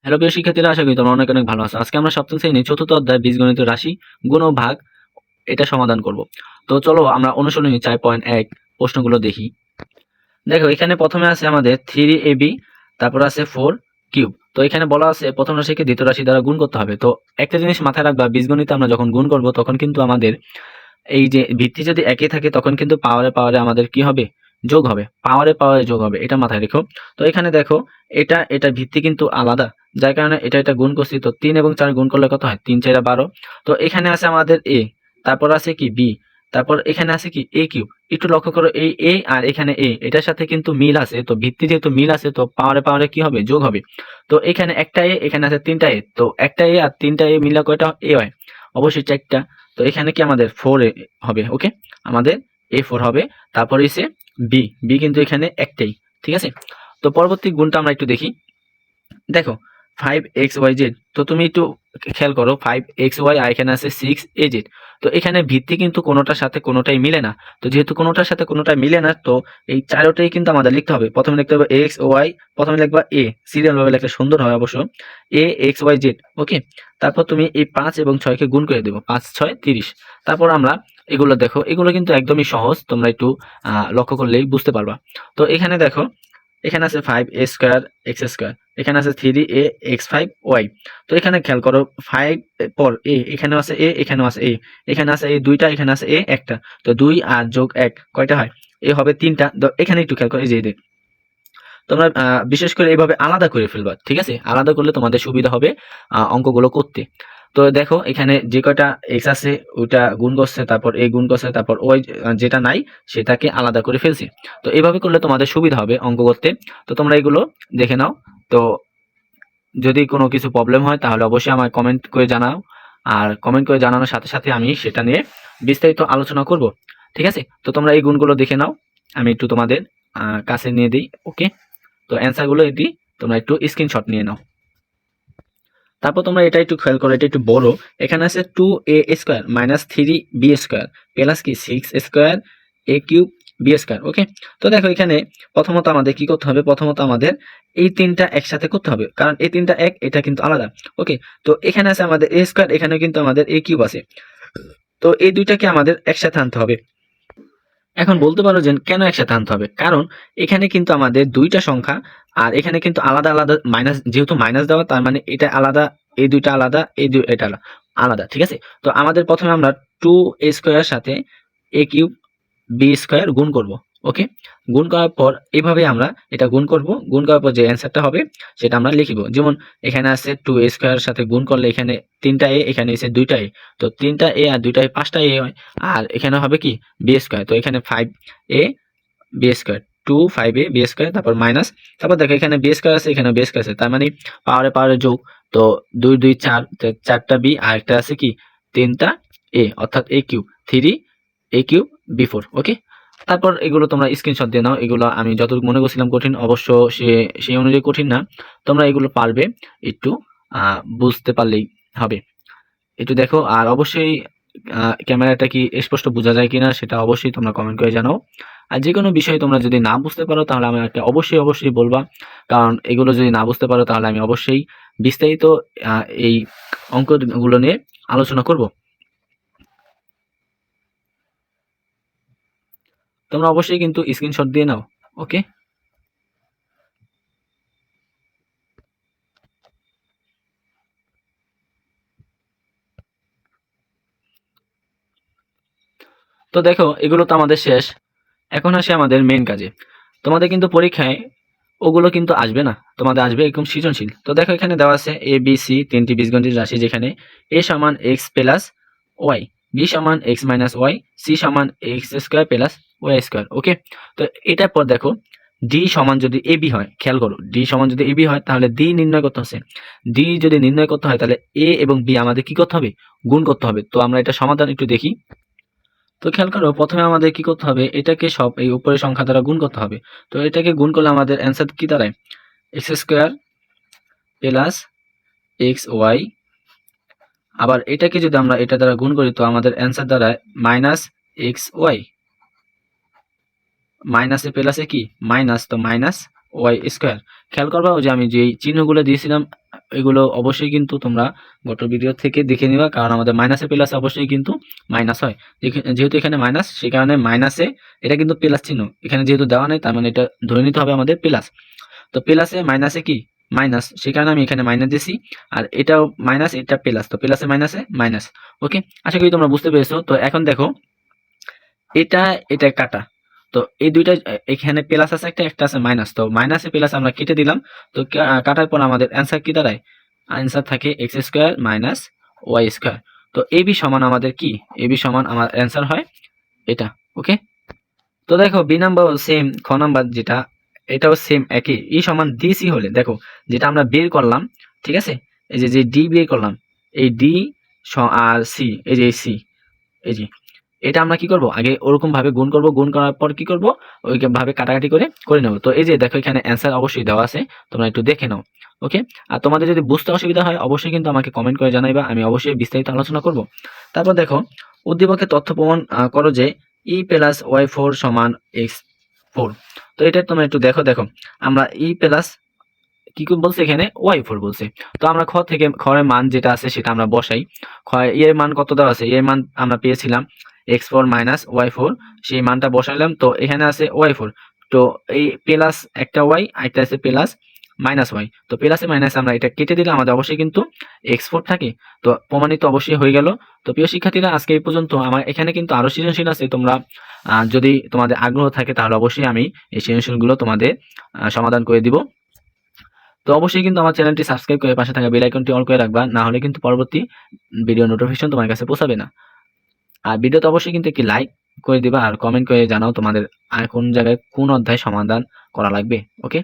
Hello প্রিয় শিক্ষার্থীরা, আশা করি তোমরা অনেক অনেক ভালো আছো। আজকে আমরা সপ্তম শ্রেণীর চতুর্থ অধ্যায় বীজগণিত রাশি গুণ ও ভাগ এটা সমাধান করব। তো চলো আমরা অনুশীলনী 4.1 প্রশ্নগুলো দেখি। দেখো এখানে প্রথমে আছে আমাদের 3ab, তারপর আছে 4 কিউব। তো এখানে বলা আছে প্রথম রাশিকে দ্বিতীয় রাশি দ্বারা গুণ করতে হবে। তো একটা জিনিস মাথায় রাখবা, বীজগণিতে আমরা যখন গুণ করব তখন কিন্তু আমাদের এই যে ভিত্তি যদি একই থাকে তখন কিন্তু পাওয়ারে পাওয়ারে আমাদের কি হবে, যোগ হবে, পাওয়ারে পাওয়ারে যোগ হবে, এটা মাথায় রেখো। তো এখানে দেখো এটা ভিত্তি কিন্তু আলাদা, যার কারণে এটা গুণ করছি। তো 3 এবং 4 গুণ করলে কত হয়, 3 4 12। তো এখানে আছে আমাদের এ, তারপর আছে কি বি, তারপর এখানে আছে কি এ কিউব। একটু লক্ষ্য করো, এই এ আর এখানে এ, এটার সাথে কিন্তু মিল আছে। তো ভিত্তি যেহেতু মিল আছে তো পাওয়ারে পাওয়ারে কি হবে, যোগ হবে। তো এখানে একটা এ, এখানে আছে তিনটা এ, তো একটা এ আর তিনটা এ মিলা কয়টা এ হয়, অবশ্যই চারটা। তো এখানে কি আমাদের 4 হবে। ওকে, আমাদের A4 হবে। তারপর এসে বি, বি কিন্তু এখানে একটাই, ঠিক আছে। তো পরবর্তী গুণটা আমরা একটু দেখি। দেখো 5xyz, তো তুমি একটু খেয়াল করো, 5xy আর এখানে আছে 6az। তো এখানে ভিত্তি কিন্তু কোনোটার সাথে কোনোটাই মিলে না। তো যেহেতু কোনোটার সাথে কোনোটাই মিলে না, তো এই চারোটাই কিন্তু আমাদের লিখতে হবে। প্রথমে লিখতে হবে এক্স ওয়াই, প্রথমে লিখবা এ, সিরিয়াল ভাবে লিখলে সুন্দর হয় অবশ্য, এ এক্স ওয়াই জেড। ওকে, তারপর তুমি এই 5 এবং 6 কে গুণ করে দেবো, 5 6 30। তারপর আমরা এগুলো দেখো, এগুলো কিন্তু একদমই সহজ, তোমরা একটু লক্ষ্য করলেই বুঝতে পারবা। তো এখানে দেখো, এখানে আছে 5a² x², এখানে আছে 3a x5y। তো এখানে খেয়াল করো, 5 পর এ, এখানেও আছে এ, এখানেও আছে এ, এখানে আছে এ দুইটা, এখানে আছে এ একটা। তো 2 আর যোগ 1 কয়টা হয়, এ হবে 3টা। তো এখানে একটু খেয়াল করো, এই যে তোমরা বিশেষ করে এইভাবে আলাদা করে ফেলবা, ঠিক আছে। আলাদা করলে তোমাদের সুবিধা হবে অঙ্কগুলো করতে। তো দেখো এখানে যে কয়টা এক্স আছে ওইটা গুণ করছে, তারপর এ গুণ করছে, তারপর ওই যেটা নাই সেটাকে আলাদা করে ফেলছি। তো এইভাবে করলে তোমাদের সুবিধা হবে অঙ্ক করতে। তো তোমরা এগুলো দেখে নাও। তো যদি কোনো কিছু প্রবলেম হয় তাহলে অবশ্যই আমায় কমেন্ট করে জানাও, আর কমেন্ট করে জানানোর সাথে সাথে আমি সেটা নিয়ে বিস্তারিত আলোচনা করব, ঠিক আছে। তো তোমরা এই গুণগুলো দেখে নাও, আমি একটু তোমাদের কাছে নিয়ে দিই। ওকে, তো অ্যান্সার গুলো এটি, তোমরা একটু স্ক্রিনশট নিয়ে নাও। তারপর তোমরা এটা একটু খেয়াল করো, এটা একটু বড়। এখানে আছে 2a² মাইনাস 3b² প্লাস কি 6² a³ b²। ওকে, তো দেখো এখানে প্রথমত আমাদের কি করতে হবে, প্রথমত আমাদের এই তিনটা একসাথে করতে হবে, কারণ এই তিনটা এক, এটা কিন্তু আলাদা। ওকে, তো এখানে আছে আমাদের a², এখানে কিন্তু আমাদের a³ আছে। তো এই দুইটাকে আমাদের একসাথে আনতে হবে। এখন বলতে পারো যে কেন একসাথে আনতে হবে, কারণ এখানে কিন্তু আমাদের দুইটা সংখ্যা, আর এখানে কিন্তু আলাদা আলাদা মাইনাস, যেহেতু মাইনাস দেওয়া তার মানে এটা আলাদা, এই দুইটা আলাদা, এটা আলাদা, ঠিক আছে। তো আমাদের প্রথমে আমরা 2a² সাথে a³ b² গুণ করব। ওকে, গুণ করার পর এইভাবে আমরা এটা গুণ করব, গুণ করার পর যে অ্যান্সারটা হবে সেটা আমরা লিখিব। যেমন এখানে আছে 2a² সাথে গুণ করলে এখানে তিনটা এ, এখানে এসে দুইটা এ। তো তিনটা এ আর দুইটা এ, পাঁচটা এ হয়। আর এখানে হবে কি b², তো এখানে 5a b², 5a b², তারপর মাইনাস, তারপর দেখো এখানে b² আছে, এখানে b² আছে, তার মানে পাওয়ারে পাওয়ারে যোগ। তো 2 2 4, চারটা বি আর একটা আছে কি তিনটা এ, অর্থাৎ a³ 3a³ b4। ওকে, তারপর এগুলো তোমরা স্ক্রিনশট দিয়ে নাও। এগুলো আমি যতটুকু মনে করছিলাম কঠিন, অবশ্য সেই অনুযায়ী কঠিন না। তোমরা এগুলো পারবে, একটু বুঝতে পারলেই হবে। একটু দেখো, আর অবশ্যই ক্যামেরাটা কি স্পষ্ট বোঝা যায় কিনা সেটা অবশ্যই তোমরা কমেন্ট করে জানাও। আর যে কোনো বিষয়ে তোমরা যদি না বুঝতে পারো তাহলে আমাকে অবশ্যই অবশ্যই বলবা, কারণ এগুলো যদি না বুঝতে পারো তাহলে আমি অবশ্যই বিস্তারিত এই অঙ্কগুলো নিয়ে আলোচনা করব। তোমরা অবশ্যই কিন্তু স্ক্রিনশট দিয়ে নাও। ওকে, তো দেখো এগুলো তো আমাদের শেষ। এখন আসি আমাদের মেন কাজে। তোমাদের কিন্তু পরীক্ষায় ওগুলো কিন্তু আসবে না, তোমাদের আসবে এরকম সৃজনশীল। তো দেখো এখানে দেওয়া আছে এ বি সি তিনটি বীজগণিত রাশি, যেখানে এ সমান এক্স প্লাস ওয়াই, বি সমান এক্স মাইনাস ওয়াই, সি সমান x² প্লাস y²। ওকে, তো এটার পর দেখো ডি সমান যদি এ বি হয়, খেয়াল করো ডি সমান যদি এ বি হয় তাহলে ডি নির্ণয় করতে হচ্ছে। ডি যদি নির্ণয় করতে হয় তাহলে এ এবং বি আমাদের কি করতে হবে, গুণ করতে হবে। তো আমরা এটা সমাধান একটু দেখি। তো খেয়াল করো, প্রথমে আমাদের কি করতে হবে, এটাকে সব এই উপরের সংখ্যা দ্বারা গুণ করতে হবে। তো এটাকে গুণ করলে আমাদের অ্যান্সার কি দাঁড়ায়, x² প্লাস এক্স ওয়াই। আবার এটাকে যদি আমরা এটা দ্বারা গুণ করি তো আমাদের অ্যান্সার দাঁড়ায় মাইনাস এক্স ওয়াই, মাইনাসে প্লাসে কি মাইনাস, তো মাইনাস ওয়াই স্কোয়ার। খেয়াল করবা ওই যে আমি যে চিহ্নগুলো দিয়েছিলাম এগুলো অবশ্যই কিন্তু তোমরা গত ভিডিও থেকে দেখে নিবা, কারণ আমাদের মাইনাসে প্লাসে অবশ্যই কিন্তু মাইনাস হয়। যেহেতু এখানে মাইনাস, সেই কারণে মাইনাসে এটা কিন্তু প্লাস চিহ্ন এখানে যেহেতু দেওয়া নেই, তার মানে এটা ধরে নিতে হবে আমাদের প্লাস। তো প্লাসে মাইনাসে কি মাইনাস, সেই কারণে আমি এখানে মাইনাস দিছি। আর এটাও মাইনাস, এটা প্লাস, তো প্লাসে মাইনাসে মাইনাস। ওকে, আশা করি তোমরা বুঝতে পেরেছো। তো এখন দেখো এটা এটা কাটা, তো এই দুইটা এখানে প্লাস আছে একটা, একটা আছে মাইনাস, তো মাইনাসে প্লাস আমরা কেটে দিলাম। তো কাটার পর আমাদের অ্যান্সার কি দাঁড়ায়? অ্যান্সার থাকে x square minus y square. তো এবি সমান আমাদের কি, এবি সমান আমার অ্যান্সার হয় এটা। ওকে, তো দেখো বি নাম্বার সেম, খ নাম্বার যেটা এটাও সেম একই, ই সমান ডিসি হলে দেখো যেটা আমরা বের করলাম, ঠিক আছে, এই যে ডি বের করলাম, এই ডি আর সি, এই যে সি, এই যে এটা আমরা কি করব, আগে ওরকম ভাবে গুণ করব, গুণ করার পর কি করব, ওই ভাবে কাটাকাটি করে নেব। তো এই যে দেখো এখানে অ্যান্সার অবশ্যই দেওয়া আছে, তোমরা একটু দেখে নাও। ওকে, আর তোমাদের যদি বুঝতে অসুবিধা হয় অবশ্যই কিন্তু আমাকে কমেন্ট করে জানাইবা, আমি অবশ্যই বিস্তারিত আলোচনা করব। তারপর দেখো উদ্দীপকের তথ্য প্রমাণ করো যে ই প্লাস ওয়াই ফোর সমান এক্স ফোর। তো এটা তোমরা একটু দেখো, দেখো আমরা ই প্লাস কি বলছে এখানে ওয়াই ফোর বলছে। তো আমরা খ থেকে খ এর মান যেটা আছে সেটা আমরা বসাই। খ এর মান কত দেওয়া আছে, এর মান আমরা পেয়েছিলাম x four minus y four, সেই মানটা বসাইলাম। তো এখানে আছে ওয়াই ফোর, তো এই প্লাস একটা ওয়াই একটা আছে প্লাস মাইনাস ওয়াই, তো প্লাসে মাইনাস আমরা এটা কেটে দিলে আমাদের অবশ্যই কিন্তু এক্স ফোর থাকে। তো প্রমাণিত অবশ্যই হয়ে গেল। তো প্রিয় শিক্ষার্থীরা আজকে এই পর্যন্ত, আমার এখানে কিন্তু আরো সৃজনশীল আছে, তোমরা যদি তোমাদের আগ্রহ থাকে তাহলে অবশ্যই আমি এই সৃজনশীলগুলো তোমাদের সমাধান করে দিব। তো অবশ্যই কিন্তু আমার চ্যানেলটি সাবস্ক্রাইব করে পাশে থাকা বেল আইকনটি অন করে রাখবা, না হলে কিন্তু পরবর্তী ভিডিও নোটিফিকেশন তোমার কাছে পৌঁছাবে না। আর ভিডিওতে অবশ্যই কিন্তু একটি লাইক করে দিবা আর কমেন্ট করে জানাও তোমাদের আর কোন জায়গায় কোন অধ্যায় সমাধান করা লাগবে। ওকে।